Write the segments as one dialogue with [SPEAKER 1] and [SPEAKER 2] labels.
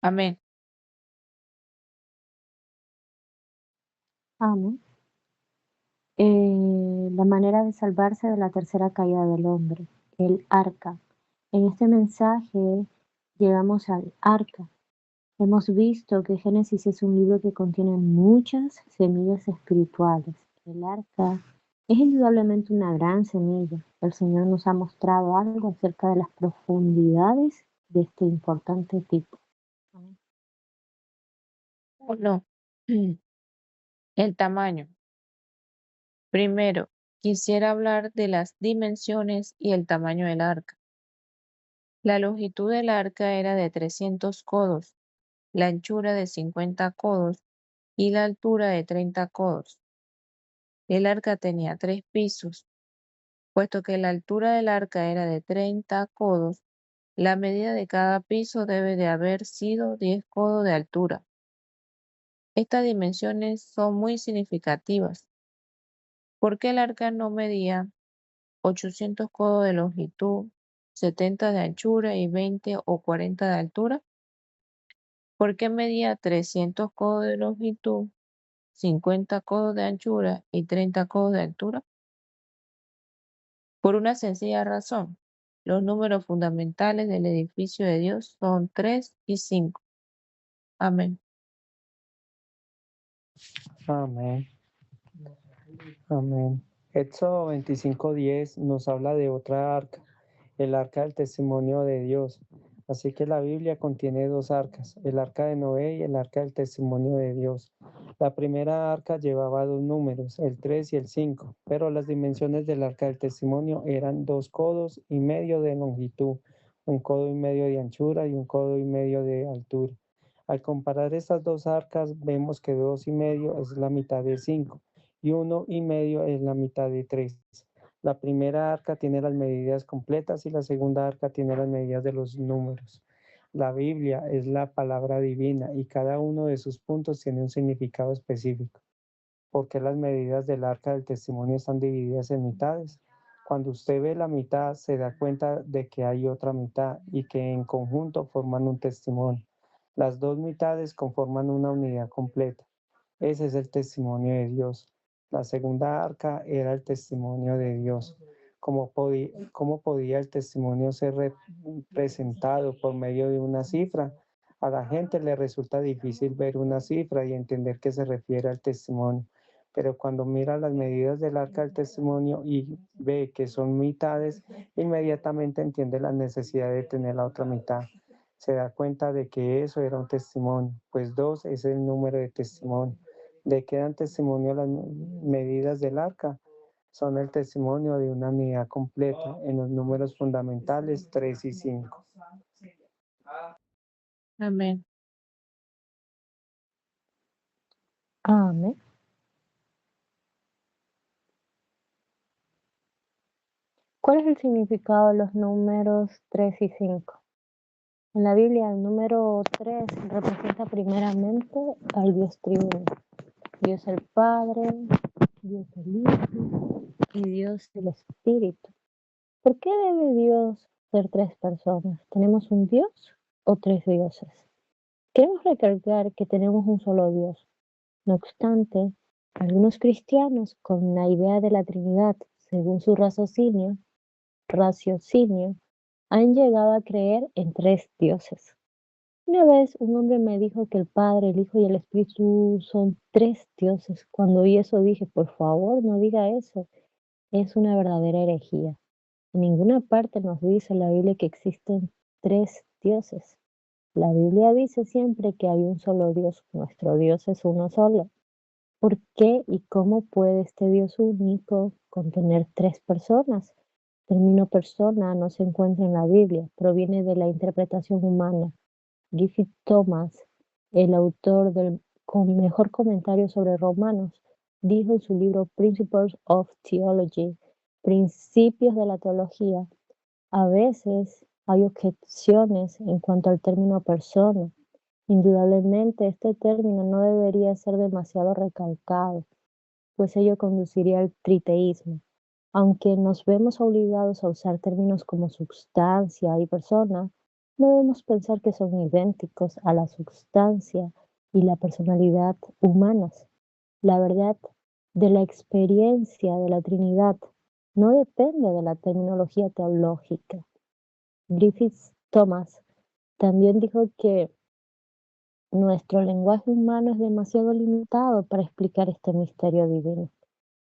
[SPEAKER 1] Amén.
[SPEAKER 2] Amén. La manera de salvarse de la tercera caída del hombre, el arca. En este mensaje llegamos al arca. Hemos visto que Génesis es un libro que contiene muchas semillas espirituales. El arca es indudablemente una gran semilla. El Señor nos ha mostrado algo acerca de las profundidades de este importante tipo. Amén.
[SPEAKER 1] Uno, el tamaño. Primero, quisiera hablar de las dimensiones y el tamaño del arca. La longitud del arca era de 300 codos, la anchura de 50 codos y la altura de 30 codos. El arca tenía 3 pisos. Puesto que la altura del arca era de 30 codos, la medida de cada piso debe de haber sido 10 codos de altura. Estas dimensiones son muy significativas, porque el arca no medía 800 codos de longitud, 70 de anchura y 20 o 40 de altura, porque medía 300 codos de longitud, 50 codos de anchura y 30 codos de altura. Por una sencilla razón, los números fundamentales del edificio de Dios son 3 y 5. Amén.
[SPEAKER 3] Amén. Amén. Éxodo 25:10 nos habla de otra arca, el arca del testimonio de Dios. Así que la Biblia contiene dos arcas, el arca de Noé y el arca del testimonio de Dios. La primera arca llevaba dos números, el 3 y el 5, pero las dimensiones del arca del testimonio eran 2,5 codos de longitud, 1,5 codos de anchura y 1,5 codos de altura. Al comparar estas dos arcas, vemos que 2,5 es la mitad de 5 y 1,5 es la mitad de 3. La primera arca tiene las medidas completas y la segunda arca tiene las medidas de los números. La Biblia es la palabra divina y cada uno de sus puntos tiene un significado específico. ¿Por qué las medidas del arca del testimonio están divididas en mitades? Cuando usted ve la mitad, se da cuenta de que hay otra mitad y que en conjunto forman un testimonio. Las dos mitades conforman una unidad completa. Ese es el testimonio de Dios. La segunda arca era el testimonio de Dios. ¿Cómo podía el testimonio ser representado por medio de una cifra? A la gente le resulta difícil ver una cifra y entender que se refiere al testimonio. Pero cuando mira las medidas del arca del testimonio y ve que son mitades, inmediatamente entiende la necesidad de tener la otra mitad. Se da cuenta de que eso era un testimonio, pues 2 es el número de testimonio. ¿De qué dan testimonio las medidas del arca? Son el testimonio de una unidad completa en los números fundamentales 3 y 5.
[SPEAKER 1] Amén.
[SPEAKER 2] Amén. ¿Cuál es el significado de los números 3 y 5? En la Biblia, el número 3 representa primeramente al Dios triuno, Dios el Padre, Dios el Hijo y Dios el Espíritu. ¿Por qué debe Dios ser tres personas? ¿Tenemos un Dios o tres dioses? Queremos recalcar que tenemos un solo Dios. No obstante, algunos cristianos con la idea de la Trinidad, según su raciocinio, han llegado a creer en tres dioses. Una vez un hombre me dijo que el Padre, el Hijo y el Espíritu son tres dioses. Cuando oí eso dije, por favor, no diga eso. Es una verdadera herejía. En ninguna parte nos dice la Biblia que existen tres dioses. La Biblia dice siempre que hay un solo Dios. Nuestro Dios es uno solo. ¿Por qué y cómo puede este Dios único contener tres personas? El término persona no se encuentra en la Biblia, proviene de la interpretación humana. Griffith Thomas, el autor del mejor comentario sobre Romanos, dijo en su libro Principles of Theology, Principios de la Teología, a veces hay objeciones en cuanto al término persona. Indudablemente este término no debería ser demasiado recalcado, pues ello conduciría al triteísmo. Aunque nos vemos obligados a usar términos como sustancia y persona, No debemos pensar que son idénticos a la sustancia y la personalidad humanas. La verdad de la experiencia de la Trinidad no depende de la terminología teológica. Griffith Thomas también dijo que nuestro lenguaje humano es demasiado limitado para explicar este misterio divino.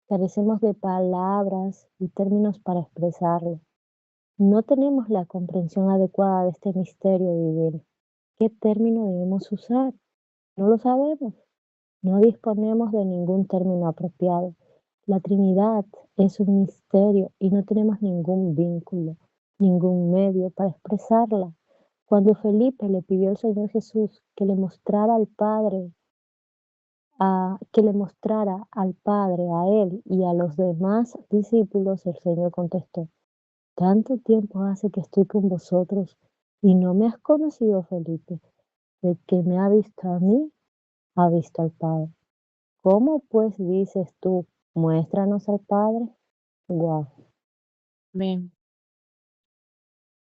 [SPEAKER 2] Carecemos de palabras y términos para expresarlo. No tenemos la comprensión adecuada de este misterio divino. ¿Qué término debemos usar? No lo sabemos. No disponemos de ningún término apropiado. La Trinidad es un misterio y no tenemos ningún vínculo, ningún medio para expresarla. Cuando Felipe le pidió al Señor Jesús que le mostrara al Padre, a él y a los demás discípulos, el Señor contestó: tanto tiempo hace que estoy con vosotros y no me has conocido, Felipe. El que me ha visto a mí, ha visto al Padre. ¿Cómo pues dices tú, muéstranos al Padre? Guau.
[SPEAKER 1] Amén.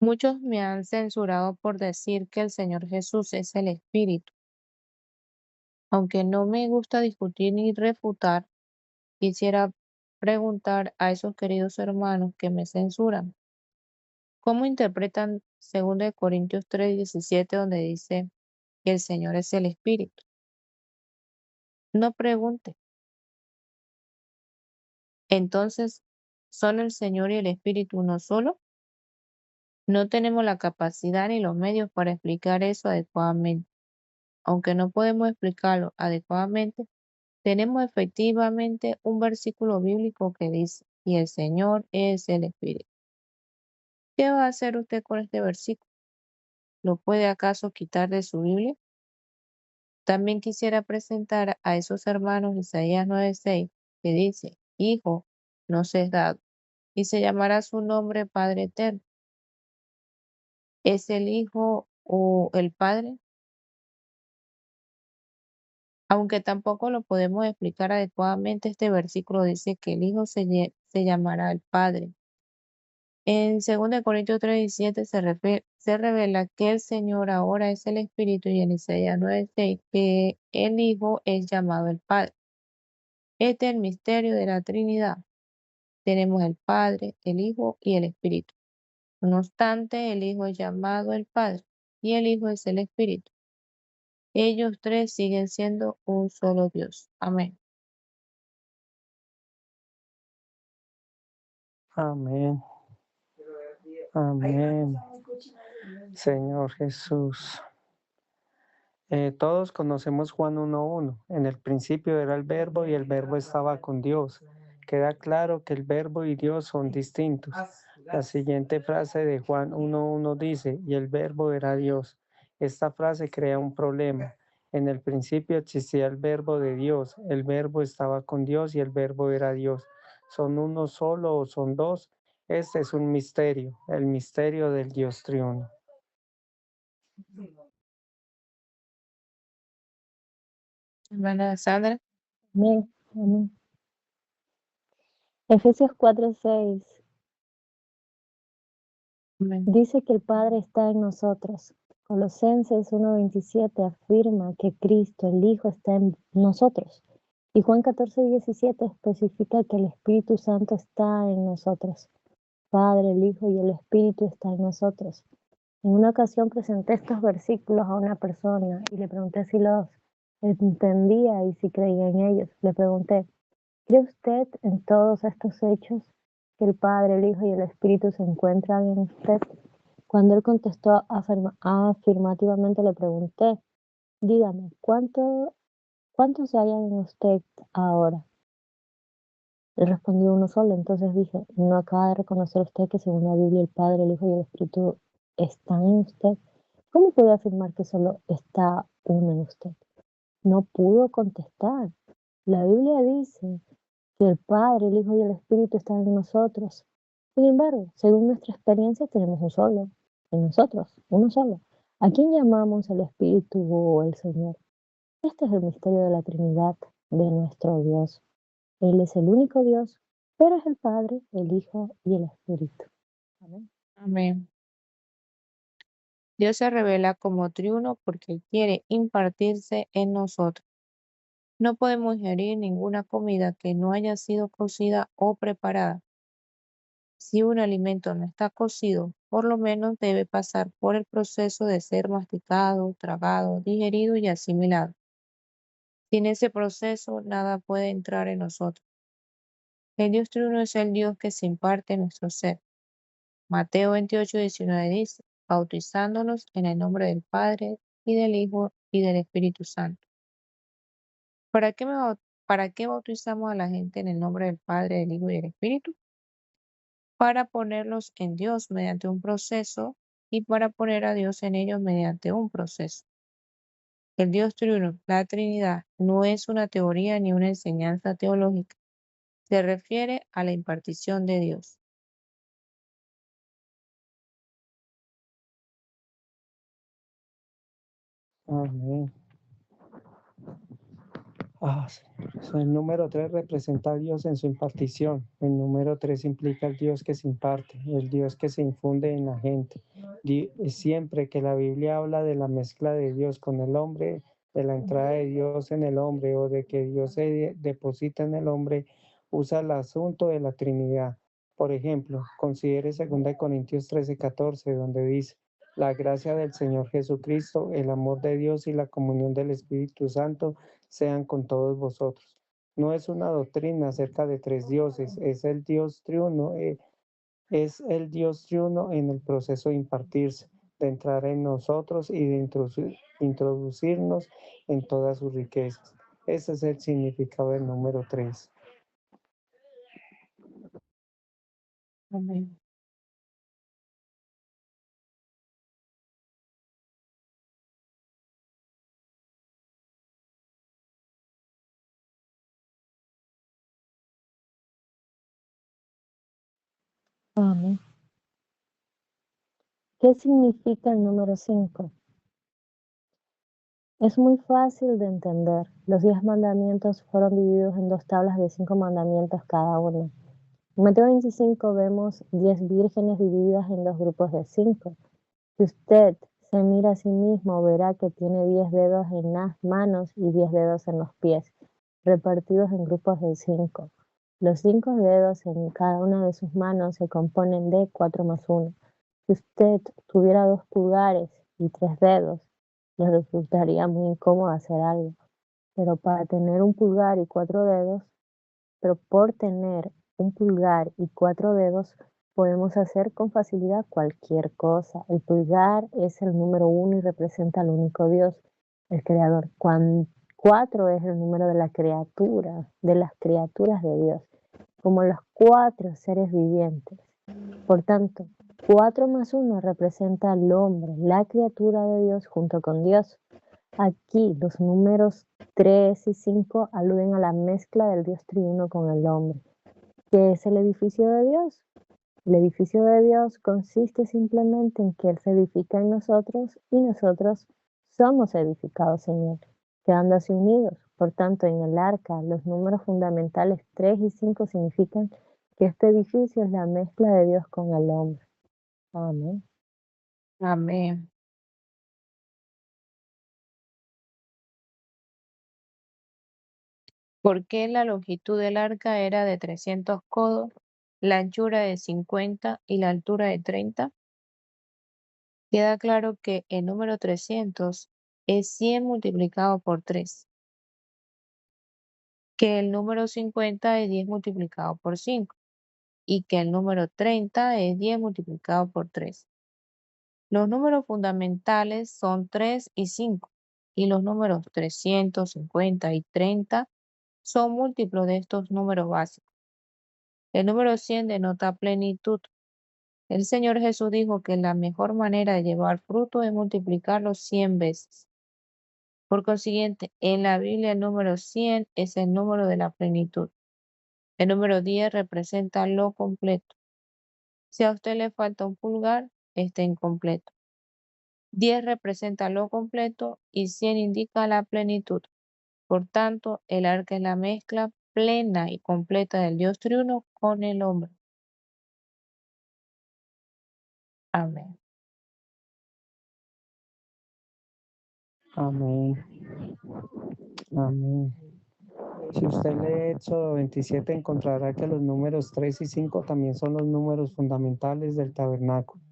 [SPEAKER 1] Muchos me han censurado por decir que el Señor Jesús es el Espíritu. Aunque no me gusta discutir ni refutar, quisiera preguntar a esos queridos hermanos que me censuran, ¿cómo interpretan 2 Corintios 3:17, donde dice que el Señor es el Espíritu? No pregunte. Entonces, ¿son el Señor y el Espíritu uno solo? No tenemos la capacidad ni los medios para explicar eso adecuadamente. Aunque no podemos explicarlo adecuadamente, tenemos efectivamente un versículo bíblico que dice: y el Señor es el Espíritu. ¿Qué va a hacer usted con este versículo? ¿Lo puede acaso quitar de su Biblia? También quisiera presentar a esos hermanos Isaías 9:6, que dice: Hijo nos es dado, y se llamará su nombre Padre Eterno. ¿Es el Hijo o el Padre? Aunque tampoco lo podemos explicar adecuadamente, este versículo dice que el Hijo se llamará el Padre. En 2 Corintios 3:17 se revela que el Señor ahora es el Espíritu, y en Isaías 9:6 que el Hijo es llamado el Padre. Este es el misterio de la Trinidad. Tenemos el Padre, el Hijo y el Espíritu. No obstante, el Hijo es llamado el Padre y el Hijo es el Espíritu. Ellos tres siguen siendo un solo Dios. Amén.
[SPEAKER 3] Amén. Amén. Señor Jesús. Todos conocemos Juan 1:1. En el principio era el Verbo y el Verbo estaba con Dios. Queda claro que el Verbo y Dios son distintos. La siguiente frase de Juan 1:1 dice: y el Verbo era Dios. Esta frase crea un problema. En el principio existía el Verbo de Dios. El Verbo estaba con Dios y el Verbo era Dios. ¿Son uno solo o son dos? Este es un misterio, el misterio del Dios triuno.
[SPEAKER 1] Hermana Sandra.
[SPEAKER 2] Amén. Amén. Efesios 4:6
[SPEAKER 1] Amén.
[SPEAKER 2] dice que el Padre está en nosotros. Colosenses 1:27 afirma que Cristo, el Hijo, está en nosotros. Y Juan 14:17 especifica que el Espíritu Santo está en nosotros. Padre, el Hijo y el Espíritu están en nosotros. En una ocasión presenté estos versículos a una persona y le pregunté si los entendía y si creía en ellos. Le pregunté: ¿cree usted en todos estos hechos que el Padre, el Hijo y el Espíritu se encuentran en usted? Cuando él contestó afirmativamente, le pregunté: dígame, ¿cuántos se hallan en usted ahora? Él respondió: uno solo. Entonces dije: ¿no acaba de reconocer usted que según la Biblia el Padre, el Hijo y el Espíritu están en usted? ¿Cómo puede afirmar que solo está uno en usted? No pudo contestar. La Biblia dice que el Padre, el Hijo y el Espíritu están en nosotros. Sin embargo, según nuestra experiencia, tenemos un solo en nosotros, uno solo. ¿A quién llamamos el Espíritu o el Señor? Este es el misterio de la Trinidad de nuestro Dios. Él es el único Dios, pero es el Padre, el Hijo y el Espíritu. Amén.
[SPEAKER 1] Amén. Dios se revela como triuno porque quiere impartirse en nosotros. No podemos ingerir ninguna comida que no haya sido cocida o preparada. Si un alimento no está cocido, por lo menos debe pasar por el proceso de ser masticado, tragado, digerido y asimilado. Sin ese proceso, nada puede entrar en nosotros. El Dios triuno es el Dios que se imparte en nuestro ser. Mateo 28:19 dice, bautizándonos en el nombre del Padre, y del Hijo, y del Espíritu Santo. ¿Para qué bautizamos a la gente en el nombre del Padre, del Hijo y del Espíritu? Para ponerlos en Dios mediante un proceso y para poner a Dios en ellos mediante un proceso. El Dios triuno, la Trinidad, no es una teoría ni una enseñanza teológica. Se refiere a la impartición de Dios.
[SPEAKER 3] Amén. Señor. El número 3 representa a Dios en su impartición. El número 3 implica el Dios que se imparte, el Dios que se infunde en la gente. Siempre que la Biblia habla de la mezcla de Dios con el hombre, de la entrada de Dios en el hombre o de que Dios se deposita en el hombre, usa el asunto de la Trinidad. Por ejemplo, considere 2 Corintios 13:14, donde dice, la gracia del Señor Jesucristo, el amor de Dios y la comunión del Espíritu Santo sean con todos vosotros. No es una doctrina acerca de tres dioses, es el Dios triuno, en el proceso de impartirse, de entrar en nosotros y de introducirnos en todas sus riquezas. Ese es el significado del número 3.
[SPEAKER 1] Amén.
[SPEAKER 2] Amén. ¿Qué significa el número 5? Es muy fácil de entender. Los 10 mandamientos fueron divididos en 2 tablas de 5 mandamientos cada uno. En Mateo 25 vemos 10 vírgenes divididas en 2 grupos de 5. Si usted se mira a sí mismo, verá que tiene 10 dedos en las manos y 10 dedos en los pies, repartidos en grupos de 5. Los 5 dedos en cada una de sus manos se componen de 4 más 1. Si usted tuviera 2 pulgares y 3 dedos, le resultaría muy incómodo hacer algo. Pero para tener un pulgar y 4 dedos, pero por tener un pulgar y 4 dedos, podemos hacer con facilidad cualquier cosa. El pulgar es el número 1 y representa al único Dios, el Creador. 4 es el número de la criatura, de las criaturas de Dios, como los 4 seres vivientes. Por tanto, 4 más 1 representa al hombre, la criatura de Dios junto con Dios. Aquí los números 3 y 5 aluden a la mezcla del Dios triuno con el hombre. ¿Qué es el edificio de Dios? El edificio de Dios consiste simplemente en que Él se edifica en nosotros y nosotros somos edificados en Él, quedando así unidos. Por tanto, en el arca, los números fundamentales 3 y 5 significan que este edificio es la mezcla de Dios con el hombre. Amén.
[SPEAKER 1] Amén. ¿Por qué la longitud del arca era de 300 codos, la anchura de 50 y la altura de 30? Queda claro que el número 300 es 100 multiplicado por 3, que el número 50 es 10 multiplicado por 5 y que el número 30 es 10 multiplicado por 3. Los números fundamentales son 3 y 5 y los números 300, 50 y 30 son múltiplos de estos números básicos. El número 100 denota plenitud. El Señor Jesús dijo que la mejor manera de llevar fruto es multiplicarlo 100 veces. Por consiguiente, en la Biblia el número 100 es el número de la plenitud. El número 10 representa lo completo. Si a usted le falta un pulgar, está incompleto. 10 representa lo completo y 100 indica la plenitud. Por tanto, el arca es la mezcla plena y completa del Dios triuno con el hombre. Amén.
[SPEAKER 3] Amén. Amén. Si usted lee Éxodo 27, encontrará que los números 3 y 5 también son los números fundamentales del tabernáculo.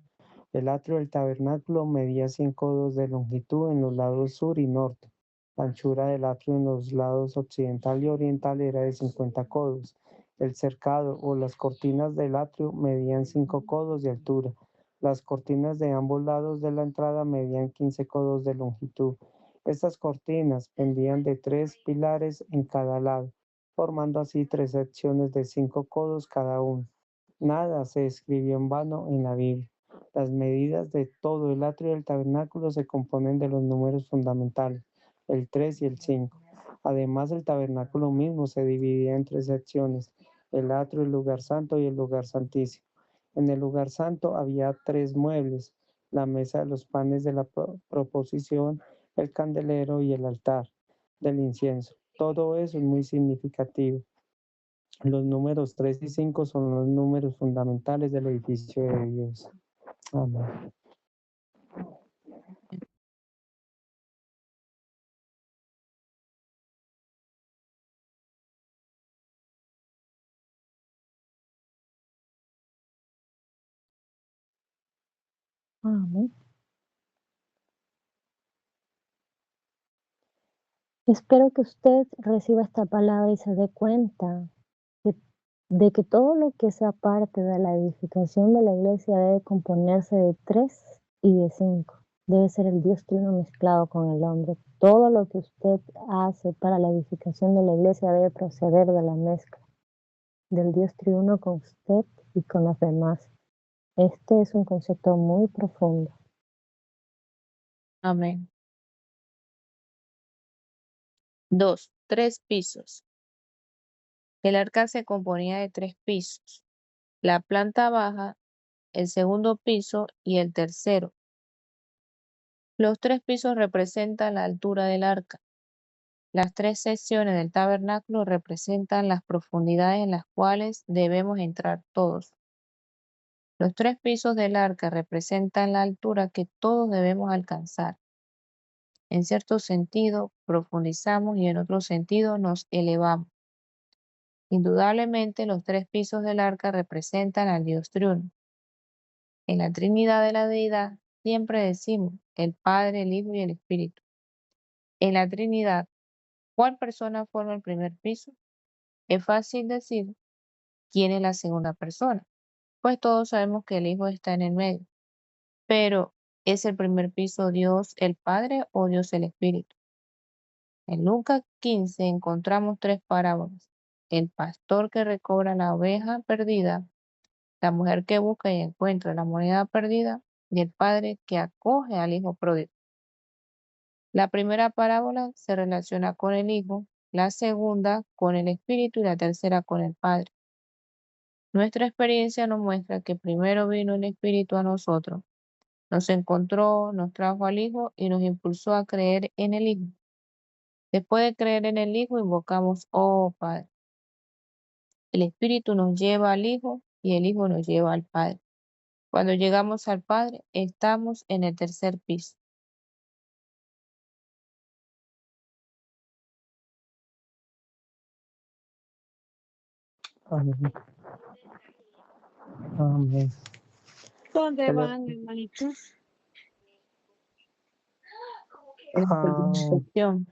[SPEAKER 3] El atrio del tabernáculo medía 100 codos de longitud en los lados sur y norte. La anchura del atrio en los lados occidental y oriental era de 50 codos. El cercado o las cortinas del atrio medían 5 codos de altura. Las cortinas de ambos lados de la entrada medían 15 codos de longitud. Estas cortinas pendían de 3 pilares en cada lado, formando así 3 secciones de 5 codos cada uno. Nada se escribió en vano en la Biblia. Las medidas de todo el atrio del tabernáculo se componen de los números fundamentales, el 3 y el 5. Además, el tabernáculo mismo se dividía en 3 secciones, el atrio, el lugar santo y el lugar santísimo. En el lugar santo había 3 muebles, la mesa de los panes de la proposición, el candelero y el altar del incienso. Todo eso es muy significativo. Los números 3 y 5 son los números fundamentales del edificio de Dios. Amén.
[SPEAKER 2] Amén. Espero que usted reciba esta palabra y se dé cuenta de que todo lo que sea parte de la edificación de la iglesia debe componerse de 3 y de 5. Debe ser el Dios trino mezclado con el hombre. Todo lo que usted hace para la edificación de la iglesia debe proceder de la mezcla del Dios triuno con usted y con los demás. Este es un concepto muy profundo.
[SPEAKER 1] Amén. 2. 3 pisos. El arca se componía de 3 pisos, la planta baja, el segundo piso y el tercero. Los 3 pisos representan la altura del arca. Las 3 secciones del tabernáculo representan las profundidades en las cuales debemos entrar todos. Los 3 pisos del arca representan la altura que todos debemos alcanzar. En cierto sentido, profundizamos y en otro sentido nos elevamos. Indudablemente, los 3 pisos del arca representan al Dios triuno. En la Trinidad de la Deidad siempre decimos el Padre, el Hijo y el Espíritu. En la Trinidad, ¿cuál persona forma el primer piso? Es fácil decir quién es la segunda persona, pues todos sabemos que el Hijo está en el medio. Pero, ¿es el primer piso Dios el Padre o Dios el Espíritu? En Lucas 15 encontramos 3 parábolas: el pastor que recobra la oveja perdida, la mujer que busca y encuentra la moneda perdida, y el padre que acoge al hijo pródigo. La primera parábola se relaciona con el Hijo, la segunda con el Espíritu y la tercera con el Padre. Nuestra experiencia nos muestra que primero vino el Espíritu a nosotros, nos encontró, nos trajo al Hijo y nos impulsó a creer en el Hijo. Después de creer en el Hijo, invocamos, oh Padre. El Espíritu nos lleva al Hijo y el Hijo nos lleva al Padre. Cuando llegamos al Padre, estamos en el tercer piso.
[SPEAKER 3] Amén. Amén.
[SPEAKER 4] ¿Dónde van, hermanitos?
[SPEAKER 1] En la
[SPEAKER 3] Ah,
[SPEAKER 1] sección.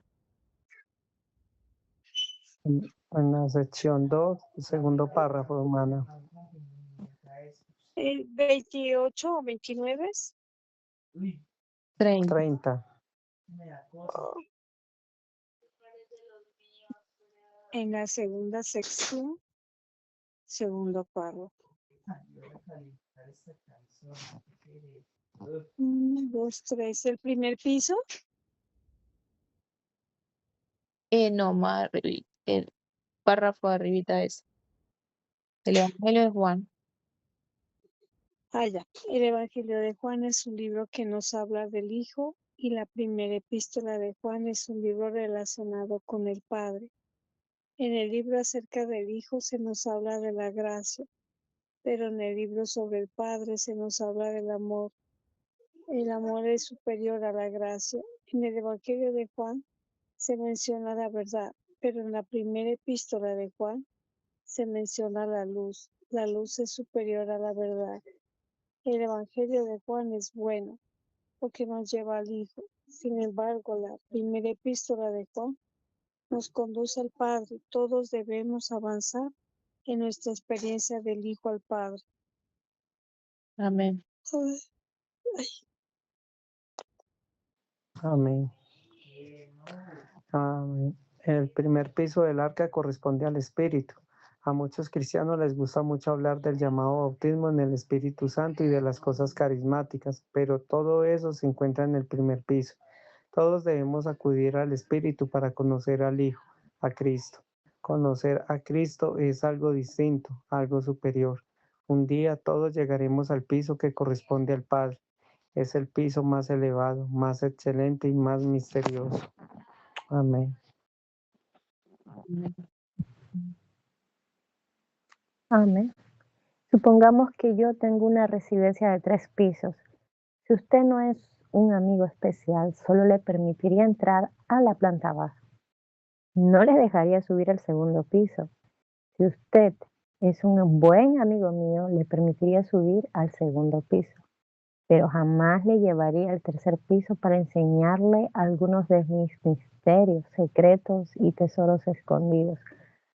[SPEAKER 3] en la sección 2, segundo párrafo, hermana.
[SPEAKER 4] 28 o 29.
[SPEAKER 1] 30.
[SPEAKER 3] 30.
[SPEAKER 4] En la segunda sección, segundo párrafo. 1, 2, 3. El primer piso.
[SPEAKER 1] No, más arribita, el párrafo de arribita es el Evangelio de Juan.
[SPEAKER 4] Ya. El Evangelio de Juan es un libro que nos habla del Hijo y la primera epístola de Juan es un libro relacionado con el Padre. En el libro acerca del Hijo se nos habla de la gracia, pero en el libro sobre el Padre se nos habla del amor. El amor es superior a la gracia. En el Evangelio de Juan se menciona la verdad, pero en la primera epístola de Juan se menciona la luz. La luz es superior a la verdad. El Evangelio de Juan es bueno, porque nos lleva al Hijo. Sin embargo, la primera epístola de Juan nos conduce al Padre. Todos debemos avanzar en nuestra experiencia del Hijo al Padre.
[SPEAKER 1] Amén.
[SPEAKER 3] Amén. Amén. El primer piso del arca corresponde al Espíritu. A muchos cristianos les gusta mucho hablar del llamado bautismo en el Espíritu Santo y de las cosas carismáticas, pero todo eso se encuentra en el primer piso. Todos debemos acudir al Espíritu para conocer al Hijo, a Cristo. Conocer a Cristo es algo distinto, algo superior. Un día todos llegaremos al piso que corresponde al Padre. Es el piso más elevado, más excelente y más misterioso. Amén.
[SPEAKER 2] Amén. Supongamos que yo tengo una residencia de 3 pisos. Si usted no es un amigo especial, solo le permitiría entrar a la planta baja. No le dejaría subir al segundo piso. Si usted es un buen amigo mío, le permitiría subir al segundo piso, pero jamás le llevaría al tercer piso para enseñarle algunos de mis misterios, secretos y tesoros escondidos,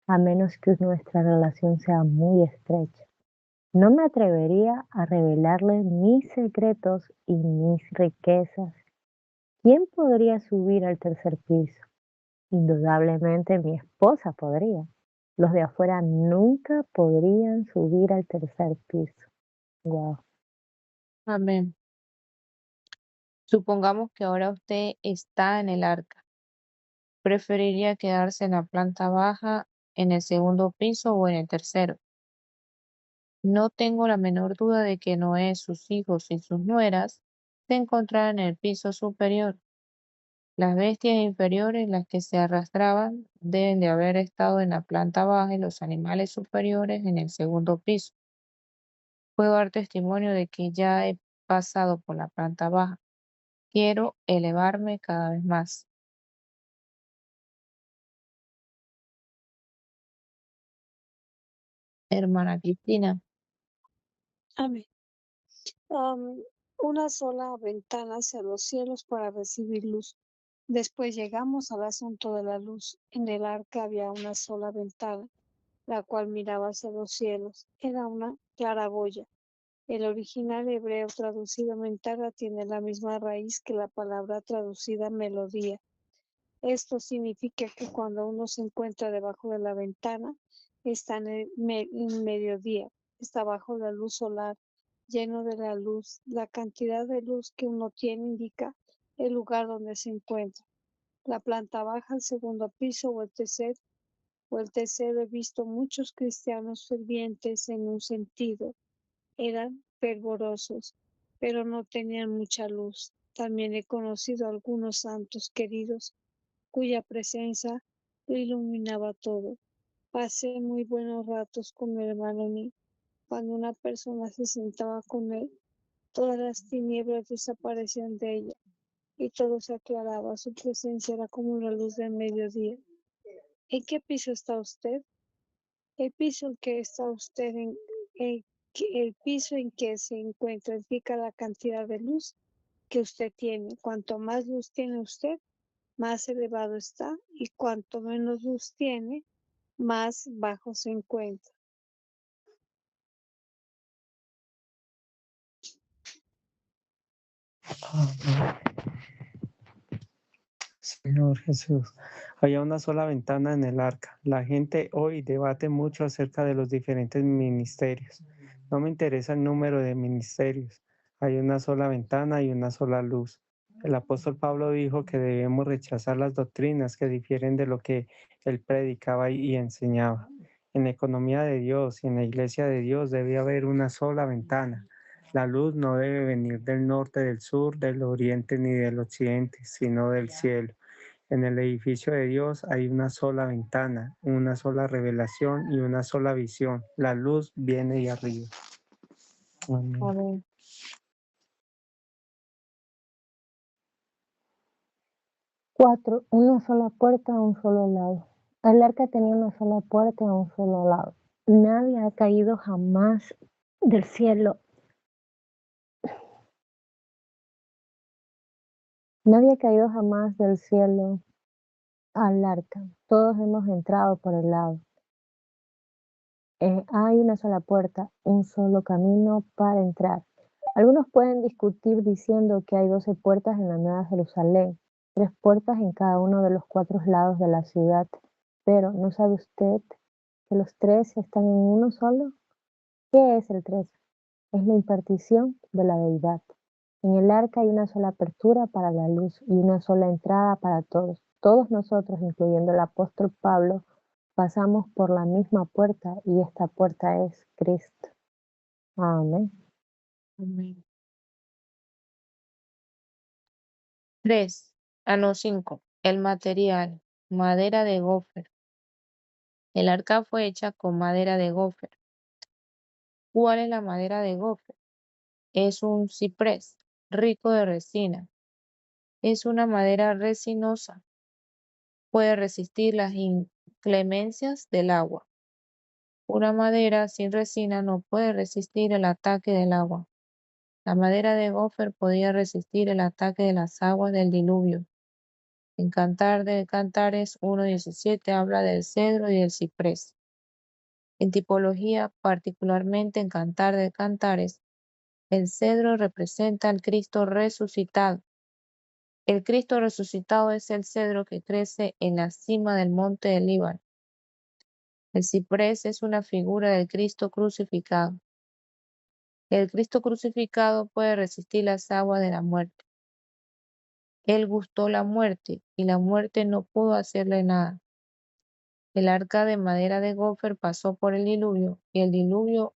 [SPEAKER 2] a menos que nuestra relación sea muy estrecha. No me atrevería a revelarle mis secretos y mis riquezas. ¿Quién podría subir al tercer piso? Indudablemente mi esposa podría. Los de afuera nunca podrían subir al tercer piso. Wow.
[SPEAKER 1] Amén. Supongamos que ahora usted está en el arca. ¿Preferiría quedarse en la planta baja, en el segundo piso o en el tercero? No tengo la menor duda de que Noé, sus hijos y sus nueras se encontraran en el piso superior. Las bestias inferiores, las que se arrastraban, deben de haber estado en la planta baja y los animales superiores en el segundo piso. Puedo dar testimonio de que ya he pasado por la planta baja. Quiero elevarme cada vez más. Hermana Cristina.
[SPEAKER 4] Amén. Una sola ventana hacia los cielos para recibir luz. Después llegamos al asunto de la luz. En el arca había una sola ventana, la cual miraba hacia los cielos. Era una claraboya. El original hebreo traducido ventana tiene la misma raíz que la palabra traducida melodía. Esto significa que cuando uno se encuentra debajo de la ventana, está en mediodía, está bajo la luz solar, lleno de la luz. La cantidad de luz que uno tiene indica el lugar donde se encuentra. La planta baja, el segundo piso o el tercero, he visto muchos cristianos fervientes en un sentido. Eran fervorosos, pero no tenían mucha luz. También he conocido algunos santos queridos cuya presencia lo iluminaba todo. Pasé muy buenos ratos con mi hermano Nick. Cuando una persona se sentaba con él, todas las tinieblas desaparecían de ella y todo se aclaraba. Su presencia era como la luz del mediodía. ¿En qué piso está usted? El piso en que está usted, el piso en que se encuentra, indica la cantidad de luz que usted tiene. Cuanto más luz tiene usted, más elevado está, y cuanto menos luz tiene, más bajo se encuentra.
[SPEAKER 3] Amén. Señor Jesús, había una sola ventana en el arca. La gente hoy debate mucho acerca de los diferentes ministerios. No me interesa el número de ministerios. Hay una sola ventana y una sola luz. El apóstol Pablo dijo que debemos rechazar las doctrinas que difieren de lo que él predicaba y enseñaba. En la economía de Dios y en la iglesia de Dios debe haber una sola ventana. La luz no debe venir del norte, del sur, del oriente ni del occidente, sino del cielo. En el edificio de Dios hay una sola ventana, una sola revelación y una sola visión. La luz viene de arriba. Amén.
[SPEAKER 1] Amén.
[SPEAKER 2] 4. Una sola puerta a un solo lado. El arca tenía una sola puerta a un solo lado. Nadie ha caído jamás del cielo. Nadie ha caído jamás del cielo al arca. Todos hemos entrado por el lado. Hay una sola puerta, un solo camino para entrar. Algunos pueden discutir diciendo que hay 12 puertas en la Nueva Jerusalén, 3 puertas en cada uno de los 4 lados de la ciudad. Pero, ¿no sabe usted que los 3 están en uno solo? ¿Qué es el 3? Es la impartición de la deidad. En el arca hay una sola apertura para la luz y una sola entrada para todos. Todos nosotros, incluyendo el apóstol Pablo, pasamos por la misma puerta y esta puerta es Cristo. Amén.
[SPEAKER 1] Amén. 3. 5. El material. Madera de gofer. El arca fue hecha con madera de gofer. ¿Cuál es la madera de gofer? Es un ciprés rico de resina. Es una madera resinosa. Puede resistir las inclemencias del agua. Una madera sin resina no puede resistir el ataque del agua. La madera de gofer podía resistir el ataque de las aguas del diluvio. En Cantar de Cantares 1:17 habla del cedro y del ciprés. En tipología, particularmente en Cantar de Cantares, el cedro representa al Cristo resucitado. El Cristo resucitado es el cedro que crece en la cima del monte del Líbano. El ciprés es una figura del Cristo crucificado. El Cristo crucificado puede resistir las aguas de la muerte. Él gustó la muerte y la muerte no pudo hacerle nada. El arca de madera de gofer pasó por el diluvio y el diluvio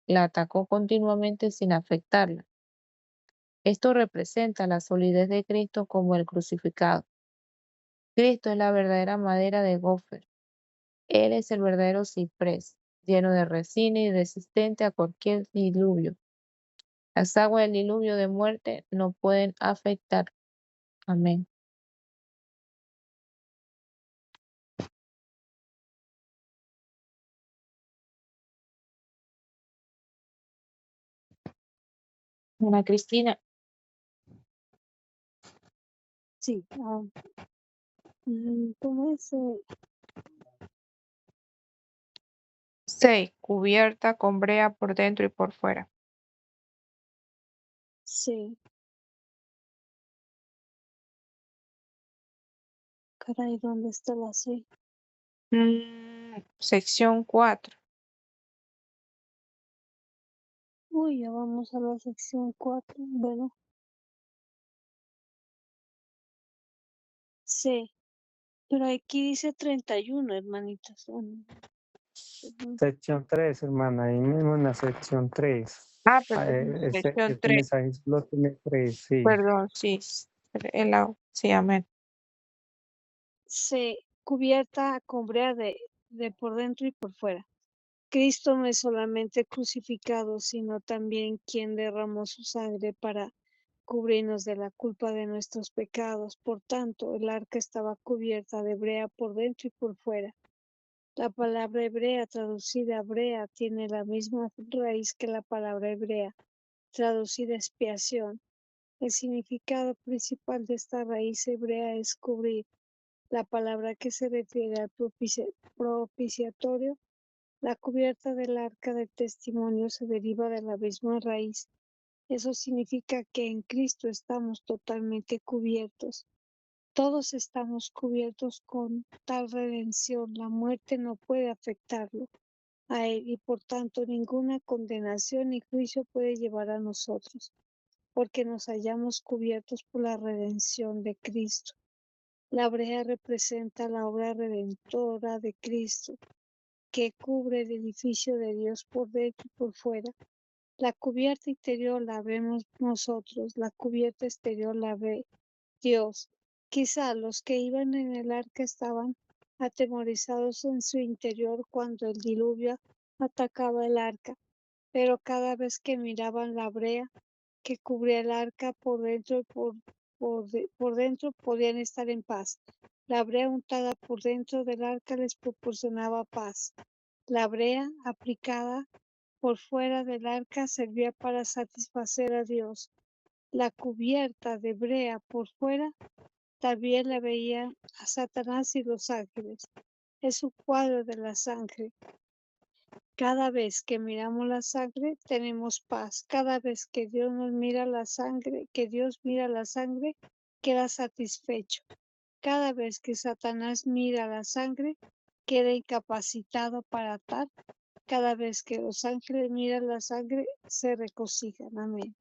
[SPEAKER 1] la atacó continuamente sin afectarla. Esto representa la solidez de Cristo como el crucificado. Cristo es la verdadera madera de gofer. Él es el verdadero ciprés, lleno de resina y resistente a cualquier diluvio. Las aguas del diluvio de muerte no pueden afectar. Amén. Ana Cristina.
[SPEAKER 4] Sí. ¿Cómo es?
[SPEAKER 1] 6. Cubierta con brea por dentro y por fuera.
[SPEAKER 4] Sí. Caray, ¿dónde está la C?
[SPEAKER 1] Sección 4.
[SPEAKER 4] Uy, ya vamos a la sección 4. Bueno. C. Pero aquí dice 31, hermanitas.
[SPEAKER 3] Sección 3, hermana, ahí mismo en la sección 3.
[SPEAKER 1] Perdón, sección
[SPEAKER 3] Este
[SPEAKER 1] 3.
[SPEAKER 3] mensaje lo tiene 3, sí.
[SPEAKER 1] Perdón, sí. Sí, amén.
[SPEAKER 4] C. Cubierta con brea de por dentro y por fuera. Cristo no es solamente crucificado, sino también quien derramó su sangre para cubrirnos de la culpa de nuestros pecados. Por tanto, el arca estaba cubierta de brea por dentro y por fuera. La palabra hebrea traducida brea tiene la misma raíz que la palabra hebrea traducida expiación. El significado principal de esta raíz hebrea es cubrir. La palabra que se refiere al propiciatorio, la cubierta del arca del testimonio, se deriva de la misma raíz. Eso significa que en Cristo estamos totalmente cubiertos. Todos estamos cubiertos con tal redención. La muerte no puede afectarlo a él y por tanto ninguna condenación ni juicio puede llevar a nosotros, porque nos hallamos cubiertos por la redención de Cristo. La brea representa la obra redentora de Cristo, que cubre el edificio de Dios por dentro y por fuera. La cubierta interior la vemos nosotros, la cubierta exterior la ve Dios. Quizá los que iban en el arca estaban atemorizados en su interior cuando el diluvio atacaba el arca, pero cada vez que miraban la brea que cubría el arca por dentro y por por dentro podían estar en paz. La brea untada por dentro del arca les proporcionaba paz. La brea aplicada por fuera del arca servía para satisfacer a Dios. La cubierta de brea por fuera también la veían a Satanás y los ángeles. Es un cuadro de la sangre. Cada vez que miramos la sangre, tenemos paz. Cada vez que Dios nos mira la sangre, queda satisfecho. Cada vez que Satanás mira la sangre, queda incapacitado para atar. Cada vez que los ángeles miran la sangre, se regocijan. Amén.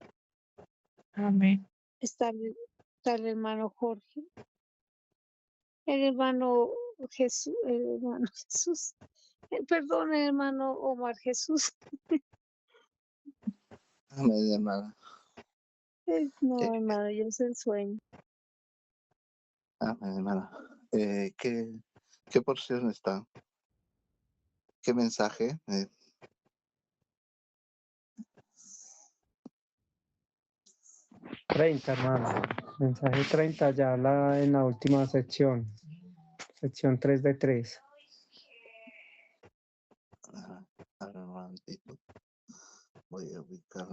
[SPEAKER 1] Amén.
[SPEAKER 4] Está el hermano Jorge, el hermano Jesús, perdón, el hermano Omar Jesús.
[SPEAKER 5] Amén, hermana.
[SPEAKER 4] No, hermano, ya es el sueño.
[SPEAKER 5] Amén, hermana. ¿Qué porción está? ¿Qué mensaje?
[SPEAKER 3] 30, hermano. Mensaje 30 ya en la última sección. Sección 3 de 3.
[SPEAKER 5] A ver, un momentito. Voy a ubicar.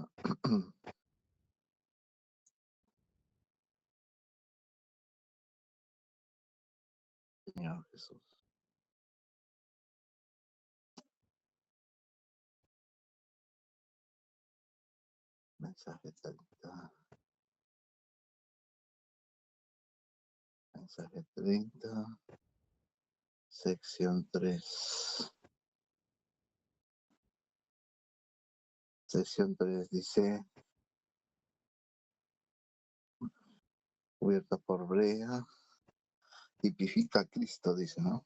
[SPEAKER 5] Señor Jesús. Mensaje 30. Mensaje 30. Sección 3. Sección 3 dice, cubierta por brea, tipifica a Cristo, dice, ¿no?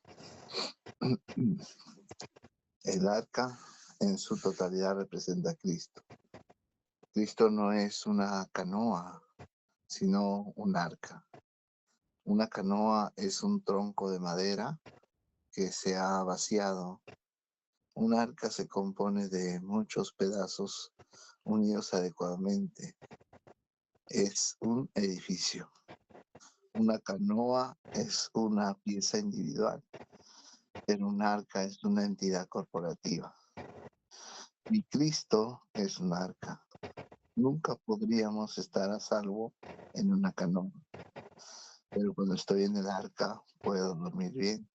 [SPEAKER 5] El arca en su totalidad representa a Cristo. Cristo no es una canoa, sino un arca. Una canoa es un tronco de madera que se ha vaciado. Un arca se compone de muchos pedazos unidos adecuadamente. Es un edificio. Una canoa es una pieza individual, pero un arca es una entidad corporativa. Y Cristo es un arca. Nunca podríamos estar a salvo en una canoa, pero cuando estoy en el arca puedo dormir bien.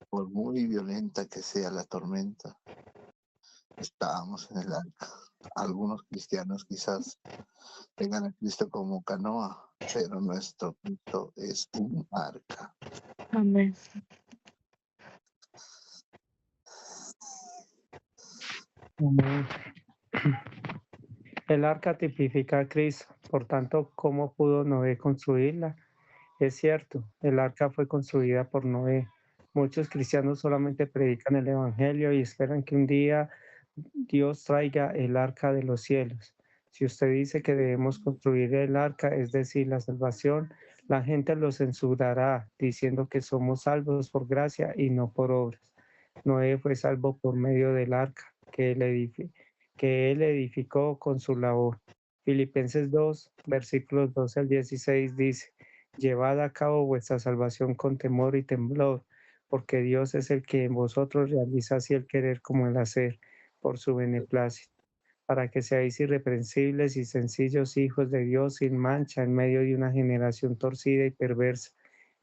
[SPEAKER 5] Por muy violenta que sea la tormenta, estábamos en el arca. Algunos cristianos quizás tengan a Cristo como canoa, pero nuestro Cristo es un arca.
[SPEAKER 1] Amén.
[SPEAKER 3] Amén. El arca tipifica a Cristo, por tanto, ¿cómo pudo Noé construirla? Es cierto, el arca fue construida por Noé. Muchos cristianos solamente predican el Evangelio y esperan que un día Dios traiga el arca de los cielos. Si usted dice que debemos construir el arca, es decir, la salvación, la gente lo censurará diciendo que somos salvos por gracia y no por obras. Noé fue salvo por medio del arca que él edificó con su labor. Filipenses 2, versículos 12 al 16 dice, llevad a cabo vuestra salvación con temor y temblor, porque Dios es el que en vosotros realiza así el querer como el hacer, por su beneplácito, para que seáis irreprensibles y sencillos hijos de Dios sin mancha en medio de una generación torcida y perversa,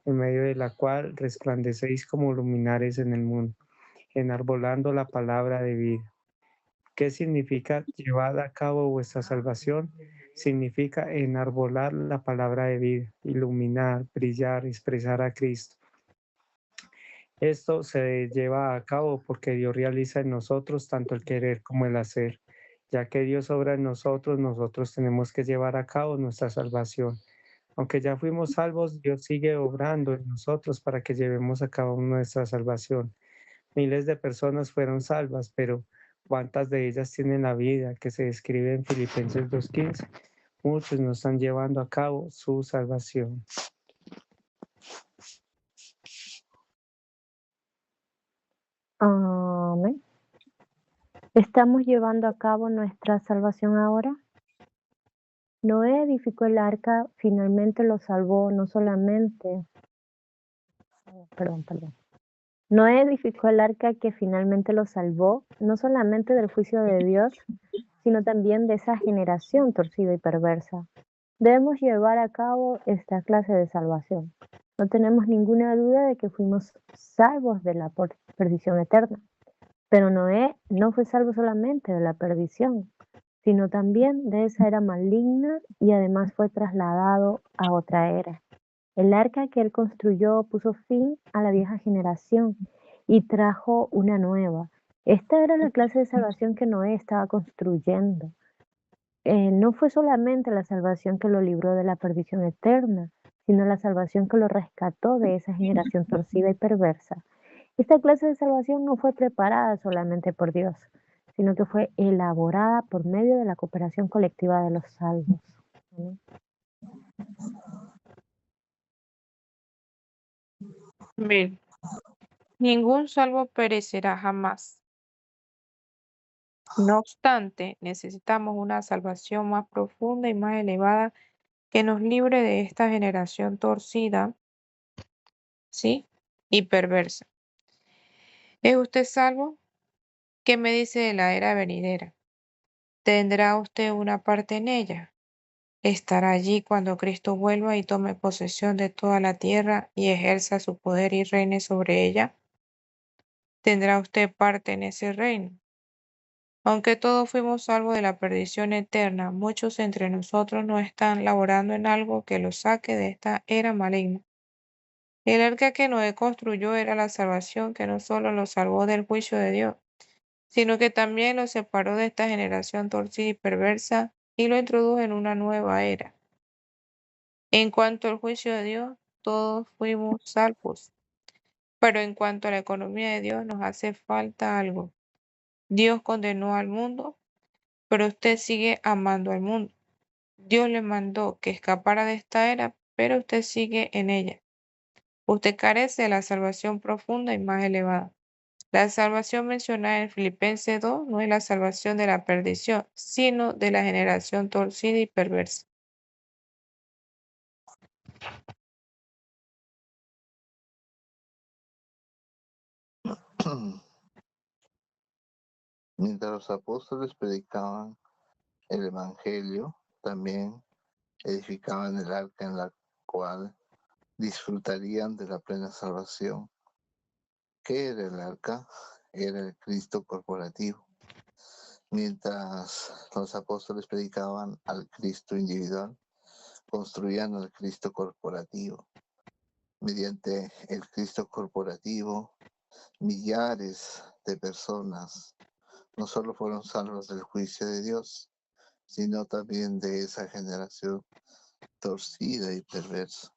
[SPEAKER 3] en medio de la cual resplandecéis como luminares en el mundo, enarbolando la palabra de vida. ¿Qué significa llevar a cabo vuestra salvación? Significa enarbolar la palabra de vida, iluminar, brillar, expresar a Cristo. Esto se lleva a cabo porque Dios realiza en nosotros tanto el querer como el hacer. Ya que Dios obra en nosotros, nosotros tenemos que llevar a cabo nuestra salvación. Aunque ya fuimos salvos, Dios sigue obrando en nosotros para que llevemos a cabo nuestra salvación. Miles de personas fueron salvas, pero ¿cuántas de ellas tienen la vida que se describe en Filipenses 2:15? Muchos no están llevando a cabo su salvación.
[SPEAKER 2] Amén. ¿Estamos llevando a cabo nuestra salvación ahora? Noé edificó el arca, finalmente lo salvó no solamente... Perdón. Noé edificó el arca que finalmente lo salvó no solamente del juicio de Dios, sino también de esa generación torcida y perversa. Debemos llevar a cabo esta clase de salvación. No tenemos ninguna duda de que fuimos salvos de la perdición eterna. Pero Noé no fue salvo solamente de la perdición, sino también de esa era maligna y además fue trasladado a otra era. El arca que él construyó puso fin a la vieja generación y trajo una nueva. Esta era la clase de salvación que Noé estaba construyendo. No fue solamente la salvación que lo libró de la perdición eterna, sino la salvación que lo rescató de esa generación torcida y perversa. Esta clase de salvación no fue preparada solamente por Dios, sino que fue elaborada por medio de la cooperación colectiva de los salvos. ¿Sí?
[SPEAKER 1] Bien, ningún salvo perecerá jamás. No obstante, necesitamos una salvación más profunda y más elevada que nos libre de esta generación torcida, ¿sí? Y perversa. ¿Es usted salvo? ¿Qué me dice de la era venidera? ¿Tendrá usted una parte en ella? ¿Estará allí cuando Cristo vuelva y tome posesión de toda la tierra y ejerza su poder y reine sobre ella? ¿Tendrá usted parte en ese reino? Aunque todos fuimos salvos de la perdición eterna, muchos entre nosotros no están laborando en algo que los saque de esta era maligna. El arca que Noé construyó era la salvación que no solo los salvó del juicio de Dios, sino que también los separó de esta generación torcida y perversa y lo introdujo en una nueva era. En cuanto al juicio de Dios, todos fuimos salvos, pero en cuanto a la economía de Dios nos hace falta algo. Dios condenó al mundo, pero usted sigue amando al mundo. Dios le mandó que escapara de esta era, pero usted sigue en ella. Usted carece de la salvación profunda y más elevada. La salvación mencionada en Filipenses 2 no es la salvación de la perdición, sino de la generación torcida y perversa.
[SPEAKER 5] Mientras los apóstoles predicaban el Evangelio, también edificaban el arca en la cual disfrutarían de la plena salvación. ¿Qué era el arca? Era el Cristo corporativo. Mientras los apóstoles predicaban al Cristo individual, construían al Cristo corporativo. Mediante el Cristo corporativo, millares de personas no solo fueron salvos del juicio de Dios, sino también de esa generación torcida y perversa.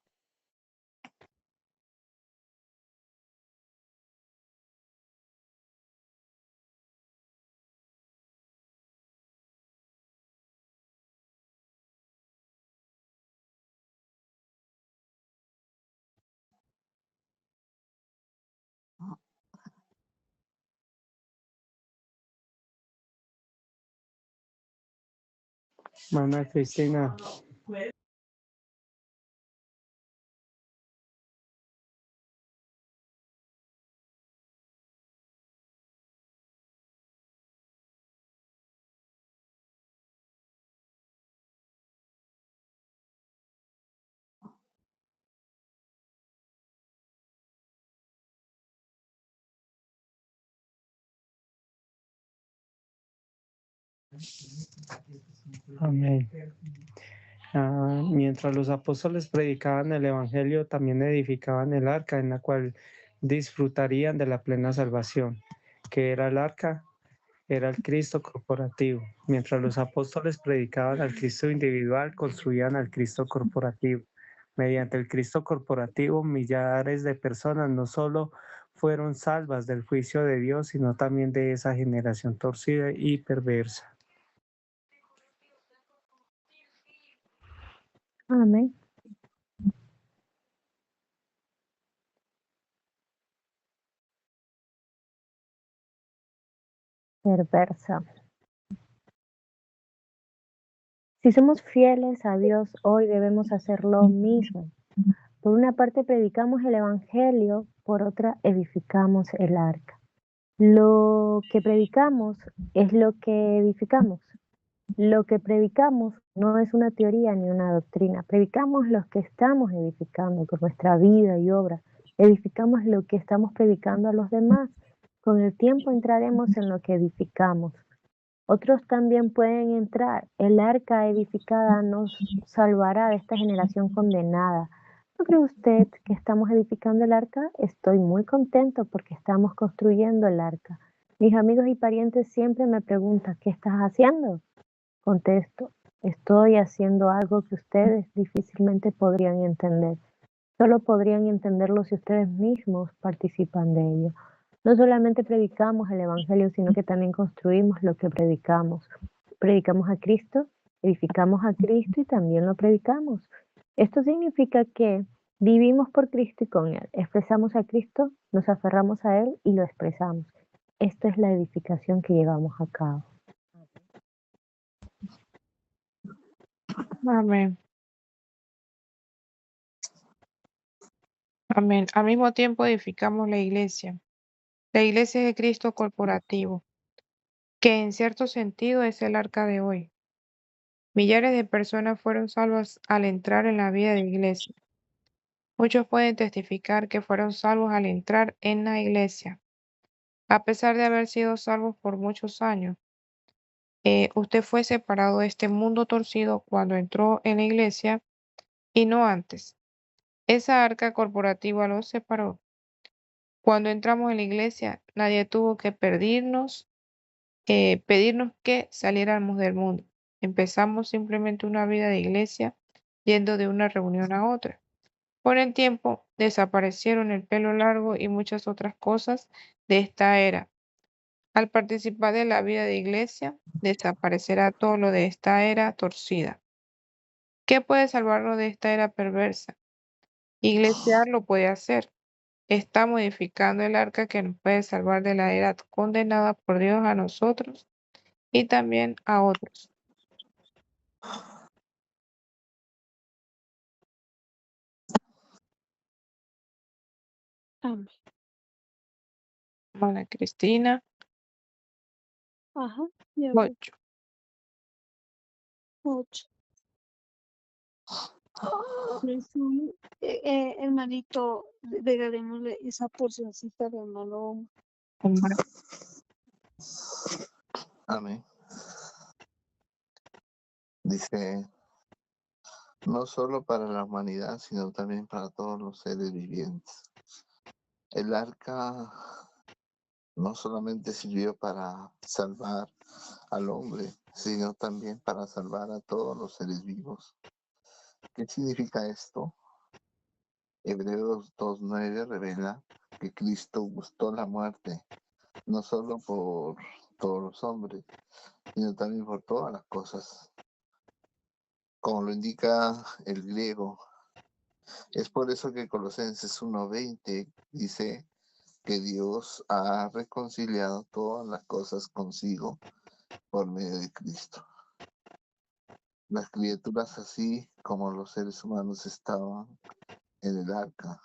[SPEAKER 3] Mamá Cristina, amén. Mientras los apóstoles predicaban el Evangelio, también edificaban el arca en la cual disfrutarían de la plena salvación. ¿Qué era el arca? Era el Cristo corporativo. Mientras los apóstoles predicaban al Cristo individual, construían al Cristo corporativo. Mediante el Cristo corporativo, millares de personas no solo fueron salvas del juicio de Dios, sino también de esa generación torcida y perversa.
[SPEAKER 2] Amén. Perversa. Si somos fieles a Dios hoy debemos hacer lo mismo. Por una parte predicamos el Evangelio, por otra edificamos el arca. Lo que predicamos es lo que edificamos. Lo que predicamos no es una teoría ni una doctrina. Predicamos lo que estamos edificando con nuestra vida y obra. Edificamos lo que estamos predicando a los demás. Con el tiempo entraremos en lo que edificamos. Otros también pueden entrar. El arca edificada nos salvará de esta generación condenada. ¿No cree usted que estamos edificando el arca? Estoy muy contento porque estamos construyendo el arca. Mis amigos y parientes siempre me preguntan, ¿qué estás haciendo? Contesto, estoy haciendo algo que ustedes difícilmente podrían entender. Solo podrían entenderlo si ustedes mismos participan de ello. No solamente predicamos el Evangelio, sino que también construimos lo que predicamos. Predicamos a Cristo, edificamos a Cristo y también lo predicamos. Esto significa que vivimos por Cristo y con Él. Expresamos a Cristo, nos aferramos a Él y lo expresamos. Esta es la edificación que llevamos a cabo.
[SPEAKER 1] Amén. Amén. Al mismo tiempo edificamos la iglesia. La iglesia es el Cristo corporativo, que en cierto sentido es el arca de hoy. Millares de personas fueron salvas al entrar en la vida de iglesia. Muchos pueden testificar que fueron salvos al entrar en la iglesia. A pesar de haber sido salvos por muchos años, usted fue separado de este mundo torcido cuando entró en la iglesia y no antes. Esa arca corporativa lo separó. Cuando entramos en la iglesia, nadie tuvo que pedirnos que saliéramos del mundo. Empezamos simplemente una vida de iglesia yendo de una reunión a otra. Con el tiempo desaparecieron el pelo largo y muchas otras cosas de esta era. Al participar de la vida de iglesia, desaparecerá todo lo de esta era torcida. ¿Qué puede salvarlo de esta era perversa? Iglesiar lo puede hacer. Está modificando el arca que nos puede salvar de la era condenada por Dios a nosotros y también a otros.
[SPEAKER 4] Amén.
[SPEAKER 1] Hermana Cristina,
[SPEAKER 4] Ajá, ya voy.
[SPEAKER 1] 8.
[SPEAKER 4] 8. Hermanito, regalémosle esa porcioncita al hermano.
[SPEAKER 5] Amén. Dice, no solo para la humanidad, sino también para todos los seres vivientes. El arca no solamente sirvió para salvar al hombre, sino también para salvar a todos los seres vivos. ¿Qué significa esto? Hebreos 2:9 revela que Cristo gustó la muerte, no solo por todos los hombres, sino también por todas las cosas. Como lo indica el griego, es por eso que Colosenses 1:20 dice que Dios ha reconciliado todas las cosas consigo por medio de Cristo. Las criaturas, así como los seres humanos, estaban en el arca.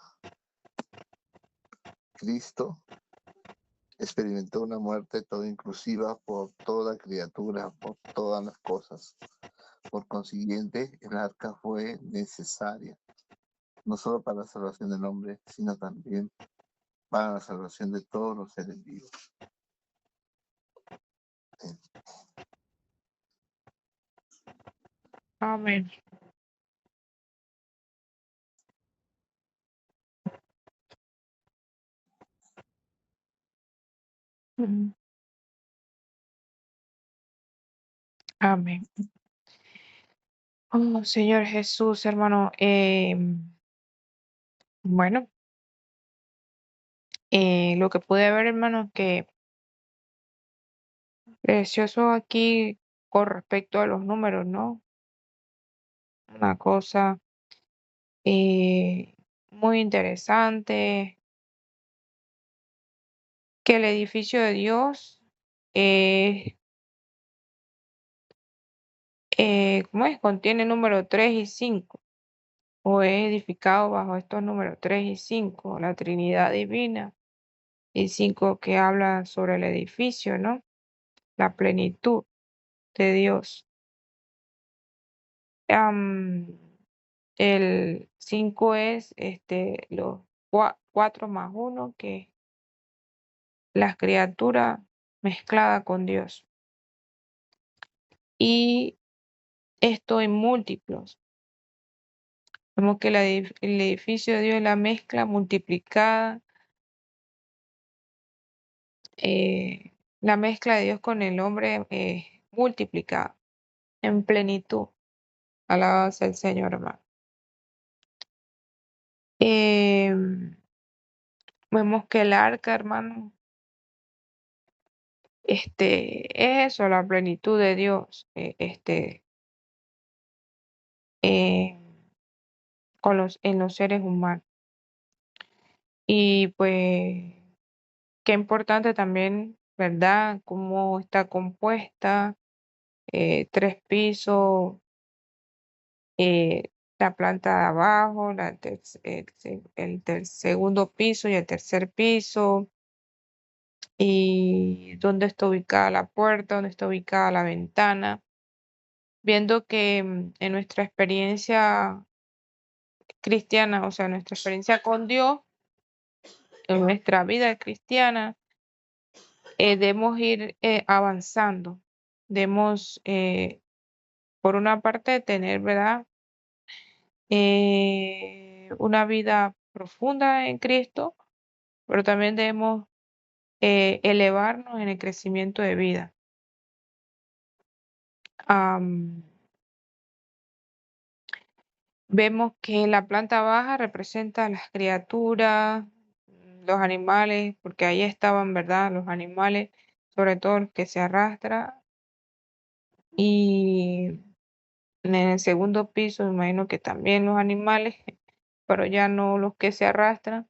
[SPEAKER 5] Cristo experimentó una muerte toda inclusiva por toda criatura, por todas las cosas. Por consiguiente, el arca fue necesaria, no solo para la salvación del hombre, sino también para la salvación de todos los seres vivos.
[SPEAKER 1] Amén. Ujú. Amén. Oh, Señor Jesús, hermano. Bueno, lo que pude ver, hermano, que precioso aquí con respecto a los números, ¿no? Una cosa muy interesante, que el edificio de Dios eh, ¿cómo es? Contiene número 3 y 5, o es edificado bajo estos números 3 y 5, la Trinidad Divina, y 5 que habla sobre el edificio, ¿no? La plenitud de Dios. El 5 es los 4 más 1, que es las criaturas mezcladas con Dios. Y esto en múltiplos. Vemos que el edificio de Dios es la mezcla multiplicada, la mezcla de Dios con el hombre multiplicada en plenitud. Alabado sea el Señor, hermano. Vemos que el arca, hermano, es eso, la plenitud de Dios, en los seres humanos. Y pues, qué importante también, ¿verdad? Cómo está compuesta, 3 pisos, la planta de abajo, el segundo piso y el tercer piso, y dónde está ubicada la puerta, dónde está ubicada la ventana, viendo que en nuestra experiencia cristiana, o sea, nuestra experiencia con Dios, en nuestra vida cristiana, debemos ir avanzando, debemos, por una parte, tener, ¿verdad? Una vida profunda en Cristo, pero también debemos elevarnos en el crecimiento de vida. Vemos que la planta baja representa a las criaturas, los animales, porque ahí estaban, ¿verdad? Los animales, sobre todo los que se arrastran. Y en el segundo piso, me imagino que también los animales, pero ya no los que se arrastran.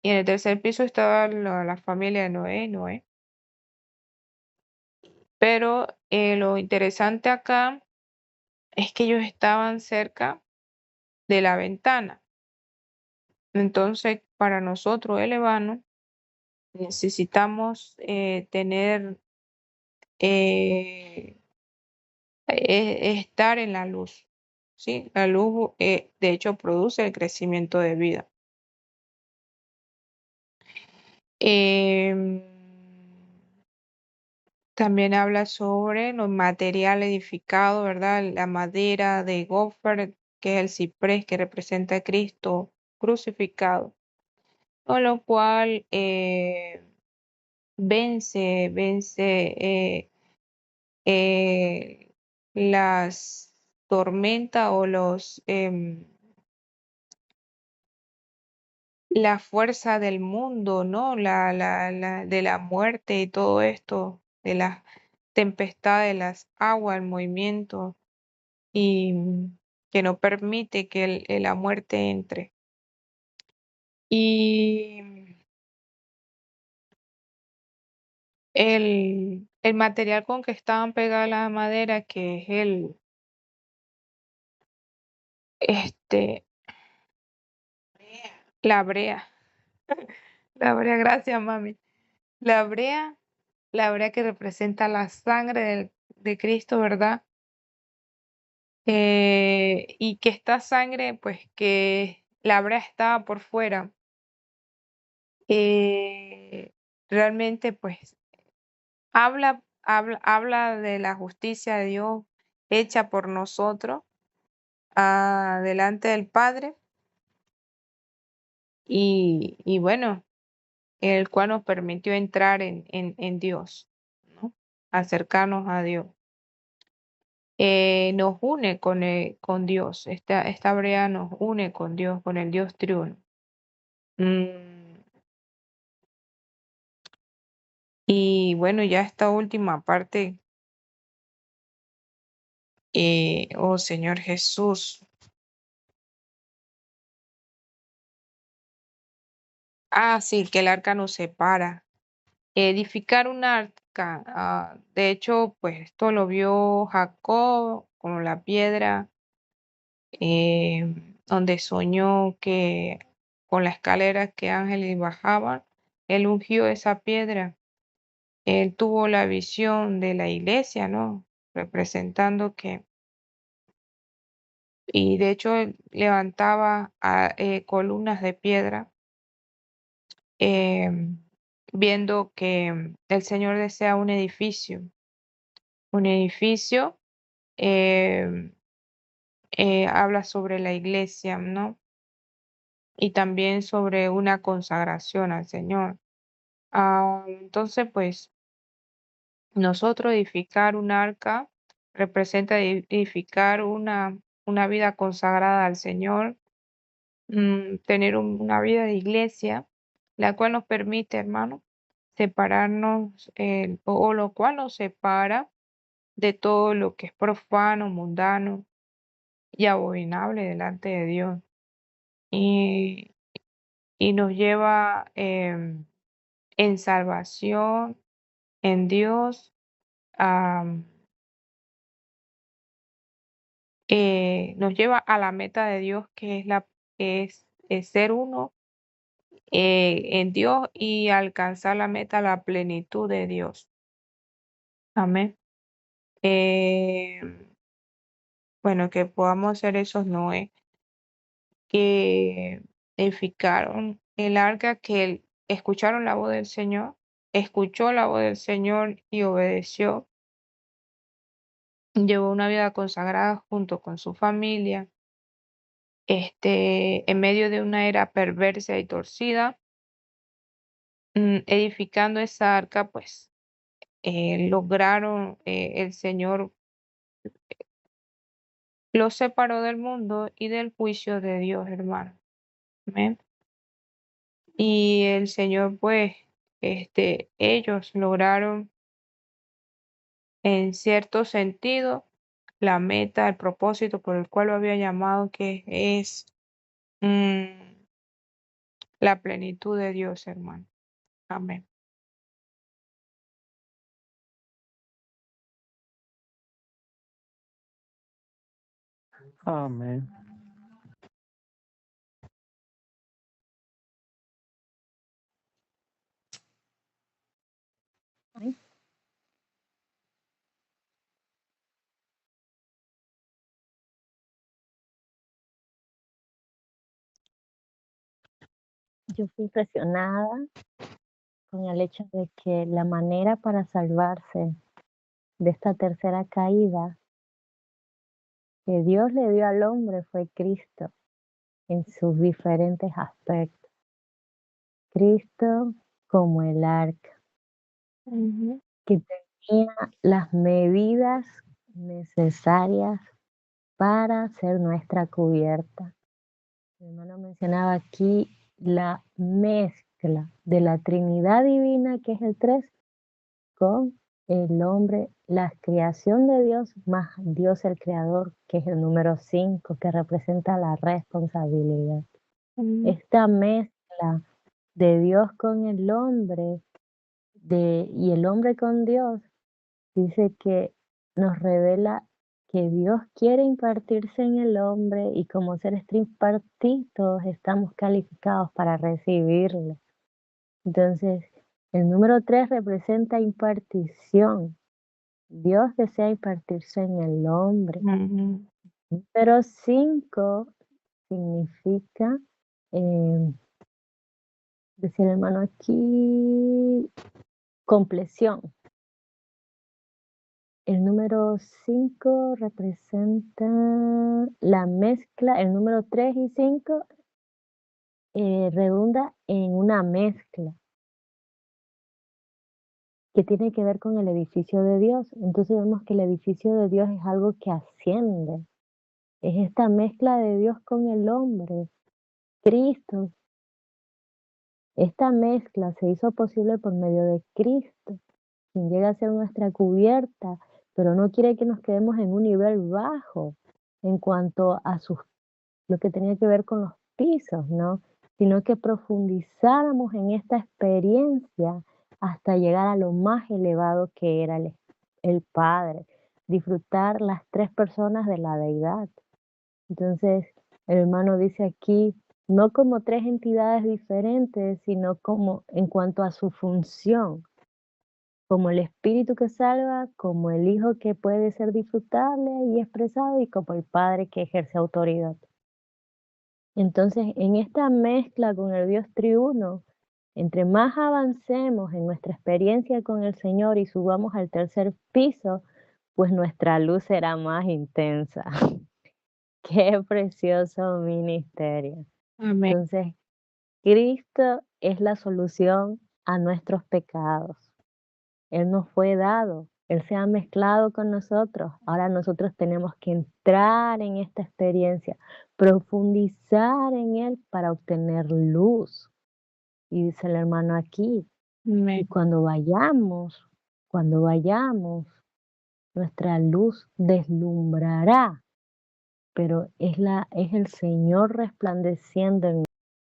[SPEAKER 1] Y en el tercer piso estaba la familia de Noé. Pero lo interesante acá es que ellos estaban cerca de la ventana. Entonces, para nosotros elevarnos, necesitamos tener, estar en la luz, ¿sí? La luz, de hecho, produce el crecimiento de vida. Em, También habla sobre los materiales edificados, ¿verdad? La madera de gopher, que es el ciprés que representa a Cristo crucificado, con lo cual vence las tormentas o la fuerza del mundo, ¿no? De la muerte y todo esto, de las tempestades, de las aguas, el movimiento, y que no permite que la muerte entre. Y el material con que estaban pegadas las maderas, que es este, la brea, la brea, gracias, mami. La brea, la brea que representa la sangre de Cristo, ¿verdad? Y que esta sangre, pues que la brea estaba por fuera, realmente pues habla de la justicia de Dios hecha por nosotros delante del Padre, y bueno, el cual nos permitió entrar en Dios, ¿no? Acercarnos a Dios. Nos une con Dios, esta brea nos une con Dios, con el Dios triuno. Y bueno, ya esta última parte, oh Señor Jesús. Sí, que el arca nos separa. Edificar un arca, de hecho, pues esto lo vio Jacob como la piedra, donde soñó que con la escalera que ángeles bajaban, él ungió esa piedra. Él tuvo la visión de la iglesia, ¿no? Representando que, y de hecho él levantaba columnas de piedra, viendo que el Señor desea un edificio. Un edificio habla sobre la iglesia, ¿no? Y también sobre una consagración al Señor. Entonces, pues, nosotros edificar un arca representa edificar una vida consagrada al Señor, tener una vida de iglesia, la cual nos permite, hermano, separarnos, o lo cual nos separa de todo lo que es profano, mundano y abominable delante de Dios. Y, y nos lleva en salvación, en Dios, nos lleva a la meta de Dios, que es ser uno en Dios y alcanzar la meta, la plenitud de Dios. Amén. Bueno, que podamos ser esos Noé que edificaron el arca, que escucharon la voz del Señor, escuchó la voz del Señor y obedeció. Llevó una vida consagrada junto con su familia, en medio de una era perversa y torcida, edificando esa arca, pues lograron, el Señor los separó del mundo y del juicio de Dios, hermano. Amén. Y el Señor, pues, ellos lograron en cierto sentido la meta, el propósito por el cual lo había llamado, que es la plenitud de Dios, hermano. Amén.
[SPEAKER 3] Amén.
[SPEAKER 2] Yo fui impresionada con el hecho de que la manera para salvarse de esta tercera caída que Dios le dio al hombre fue Cristo en sus diferentes aspectos. Cristo como el arca, que tenía las medidas necesarias para ser nuestra cubierta. Mi hermano mencionaba aquí la mezcla de la Trinidad Divina, que es el 3, con el hombre, la creación de Dios, más Dios el Creador, que es el número 5, que representa la responsabilidad. Esta mezcla de Dios con el hombre y el hombre con Dios, dice que nos revela que Dios quiere impartirse en el hombre y como seres tripartitos estamos calificados para recibirlo. Entonces, el número 3 representa impartición. Dios desea impartirse en el hombre. Número 5 significa, decía el hermano aquí, compleción. El número 5 representa la mezcla, el número 3 y 5 redunda en una mezcla que tiene que ver con el edificio de Dios. Entonces vemos que el edificio de Dios es algo que asciende. Es esta mezcla de Dios con el hombre, Cristo. Esta mezcla se hizo posible por medio de Cristo, quien llega a ser nuestra cubierta, pero no quiere que nos quedemos en un nivel bajo en cuanto a lo que tenía que ver con los pisos, ¿no? Sino que profundizáramos en esta experiencia hasta llegar a lo más elevado que era el Padre. disfrutar las 3 personas de la deidad. Entonces, el hermano dice aquí, no como 3 entidades diferentes, sino como en cuanto a su función, como el Espíritu que salva, como el Hijo que puede ser disfrutable y expresado, y como el Padre que ejerce autoridad. Entonces, en esta mezcla con el Dios triuno, entre más avancemos en nuestra experiencia con el Señor y subamos al tercer piso, pues nuestra luz será más intensa. Qué precioso ministerio.
[SPEAKER 1] Amén.
[SPEAKER 2] Entonces, Cristo es la solución a nuestros pecados. Él nos fue dado, Él se ha mezclado con nosotros. Ahora nosotros tenemos que entrar en esta experiencia, profundizar en Él para obtener luz. Y dice el hermano aquí, y
[SPEAKER 1] Amén.
[SPEAKER 2] cuando vayamos, nuestra luz deslumbrará, pero es el Señor resplandeciendo en